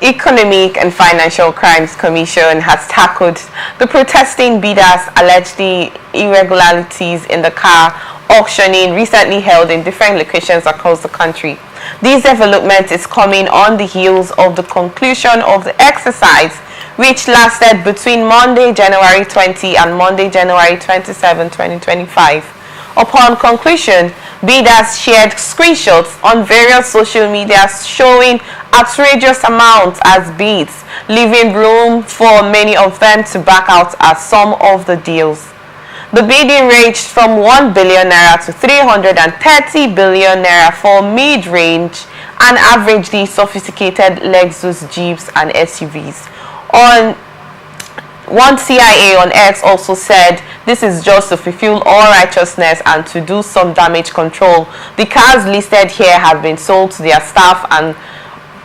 Economic and Financial Crimes Commission has tackled the protesting bidders' alleged irregularities in the car auctioning recently held in different locations across the country. This development is coming on the heels of the conclusion of the exercise, which lasted between Monday, January 20 and Monday, January 27, 2025. Upon conclusion, bidders shared screenshots on various social media showing outrageous amounts as bids, leaving room for many of them to back out at some of the deals. The bidding ranged from 1 billion naira to 330 billion naira for mid-range and averagely sophisticated Lexus Jeeps and SUVs. One CIA on X also said this is just to fulfill all righteousness and to do some damage control. The cars listed here have been sold to their staff and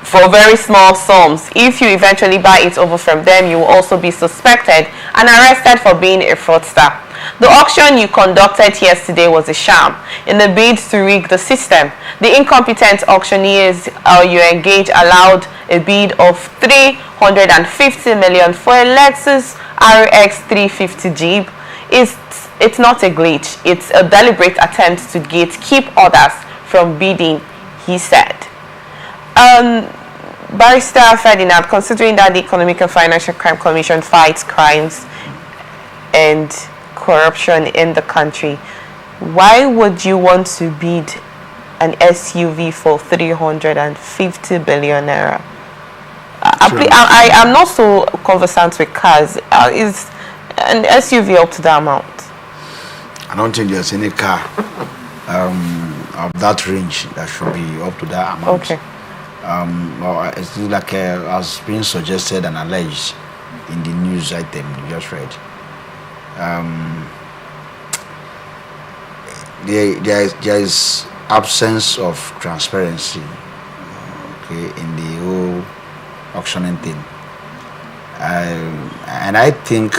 for very small sums. If you eventually buy it over from them, you will also be suspected and arrested for being a fraudster. The auction you conducted yesterday was a sham in the bid to rig the system. The incompetent auctioneers you engaged allowed a bid of 350 million for a Lexus RX 350 Jeep. It's not a glitch. It's a deliberate attempt to gatekeep others from bidding, he said. Barrister Ferdinand, considering that the Economic and Financial Crime Commission fights crimes and corruption in the country, why would you want to bid an SUV for 350 billion naira? I am not so conversant with cars. Is an SUV up to that amount? I don't think there's any car of that range that should be up to that amount. Okay. Well, it's like as being suggested and alleged in the news item you just read. There is absence of transparency, in the whole auctioning thing, and I think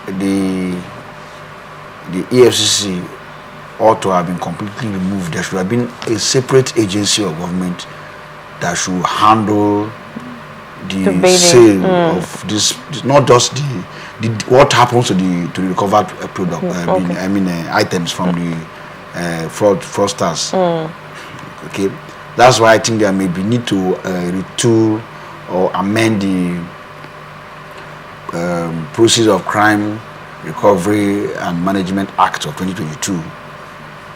the EFCC ought to have been completely removed. There should have been a separate agency of government that should handle the sale of this, not just the what happens to the recovered product. Items from the fraudsters. Okay, that's why I think there may be need to retool or amend the Proceeds of Crime Recovery and Management Act of 2022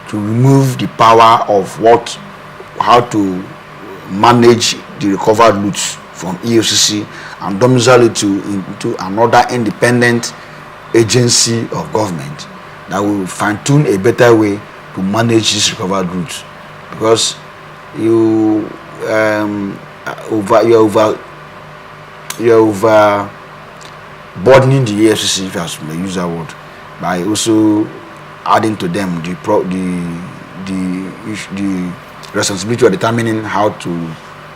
to remove the power of how to manage the recovered loot from EFCC and domicile it into another independent agency of government that will fine-tune a better way to manage this recovered loot, because you're over burdening the EFCC, if I may use that word, by also adding to them the responsibility of determining how to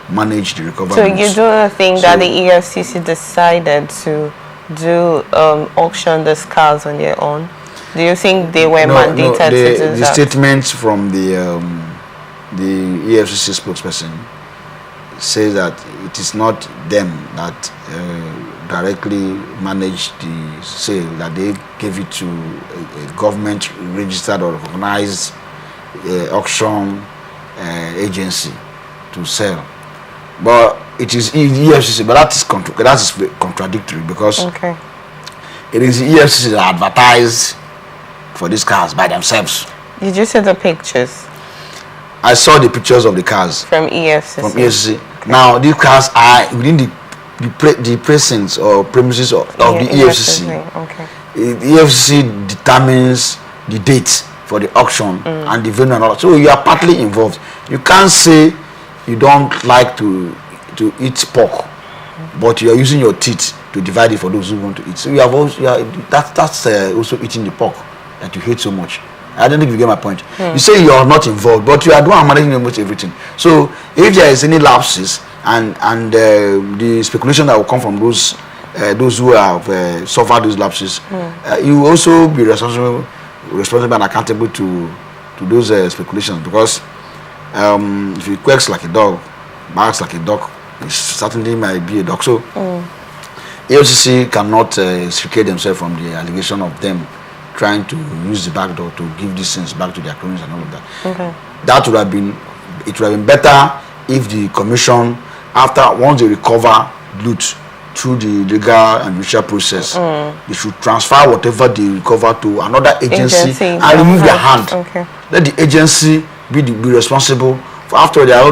manage the recovery. So you don't think that the EFCC decided to do auction these cars on their own? Do you think they were mandated to do that? The statement from the EFCC spokesperson says that it is not them that directly managed the sale, that they gave it to a government registered or recognized auction agency to sell. But it is EFCC, but that is contradictory, because it is the EFCC that advertised for these cars by themselves. Did you see the pictures? I saw the pictures of the cars from EFCC. Okay. Now these cars are within the precincts or premises of the EFCC. Okay. The EFCC determines the date for the auction and the venue and all. So you are partly involved. You can't say you don't like to eat pork, but you are using your teeth to divide it for those who want to eat. So that's also eating the pork that you hate so much. I don't think you get my point. You say you are not involved, but you are doing managing almost everything. So if there is any lapses and the speculation that will come from those who have suffered those lapses, you will also be responsible and accountable to those speculations, because if it quacks like a dog, barks like a dog, it certainly might be a dog. So EFCC cannot extricate themselves from the allegation of them trying to use the back door to give these things back to their cronies and all of that. Okay. That would have been, it would have been better if the commission, once they recover loot through the legal and judicial process, they should transfer whatever they recover to another agency and remove their hand. Okay. Let the agency be responsible. For after there are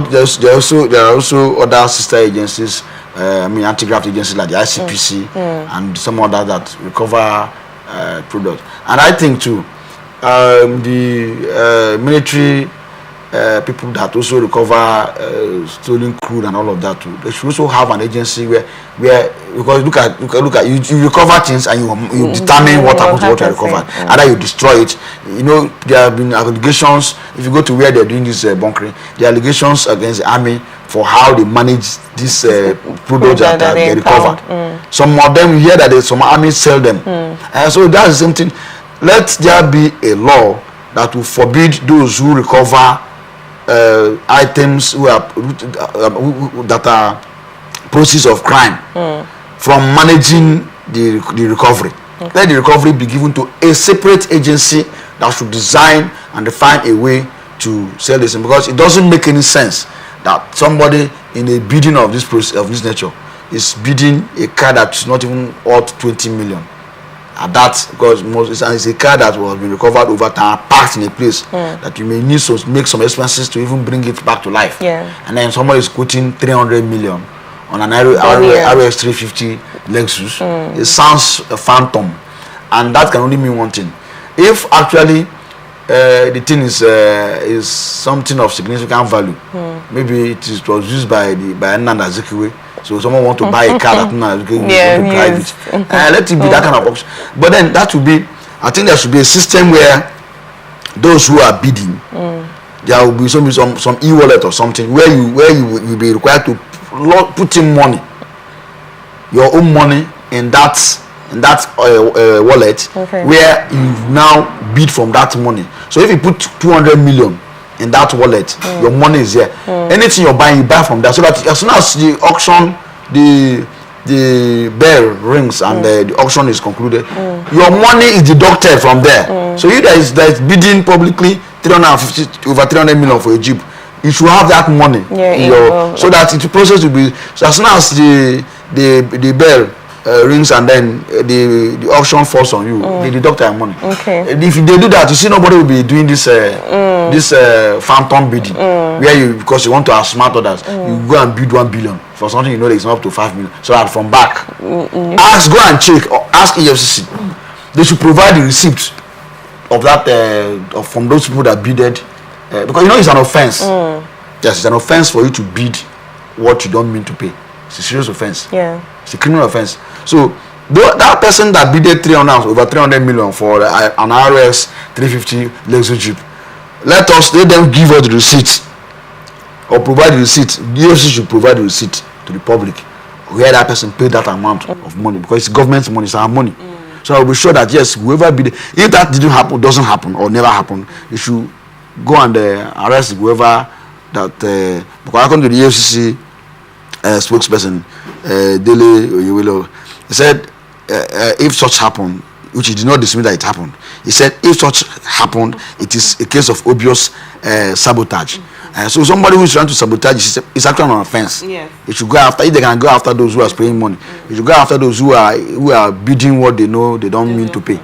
also other sister agencies, anti-graft agencies like the ICPC and some other that recover products. And I think too, the military people that also recover stolen crude and all of that too, they should also have an agency where because look at you recover things and you determine what happens to what you recovered. Either you destroy it. You know, there have been allegations. If you go to where they're doing this bunkering, the allegations against the army for how they manage this products that they recovered. Some of them, you hear that some armies sell them, and so that's the same thing. Let there be a law that will forbid those who recover items that are proceeds of crime from managing the recovery. Let the recovery be given to a separate agency that should design and define a way to sell this, because it doesn't make any sense that somebody in a bidding of this process of this nature is bidding a car that's not even worth 20 million. And that's because it's a car that was been recovered over time, parked in a place that you may need to make some expenses to even bring it back to life. And then somebody is quoting 300 million on an RS 350 Lexus. It sounds a phantom, and that can only mean one thing. If actually the thing is something of significant value, maybe it was used by Nanda Azikiwe. So someone want to buy a car that want to drive it. Let it be that kind of option. But then that would be, I think there should be a system where those who are bidding, there will be some e-wallet or something where you will be required to put in money, your own money in that wallet, where you now bid from that money. So if you put 200 million in that wallet, your money is there. Anything you're buying, you buy from that, so that as soon as the auction, the bell rings and the auction is concluded, your money is deducted from there. So you that is bidding publicly 350 over 300 million for a Jeep, you should have that money so that the process will be, so as soon as the bell rings and then the auction falls on you, they deduct your money. If they do that, you see, nobody will be doing this phantom bidding where you, because you want to outsmart others, you go and bid 1 billion for something you know that is not up to 5 million, so that from back go and check, or ask EFCC, they should provide the receipt of that from those people that bidded, because you know it's an offense. Yes, it's an offense for you to bid what you don't mean to pay. It's a serious offense. It's a criminal offense. So that person that bidded over 300 million for an RS 350 Lexus Jeep, let them give us the receipt or provide the receipt. The EFCC should provide the receipt to the public where that person paid that amount of money, because it's government money, it's our money. So I'll be sure that yes, whoever bid, if that doesn't happen or never happen, you should go and arrest whoever that, because according to the EFCC spokesperson, Dele Oyewelo, he said if such happened, which he did not dismiss that it happened, he said if such happened, it is a case of obvious sabotage. So somebody who is trying to sabotage is actually an offense. They should go after, if they can go after those who are spraying money, they should go after those who are bidding what they know they don't mean to pay.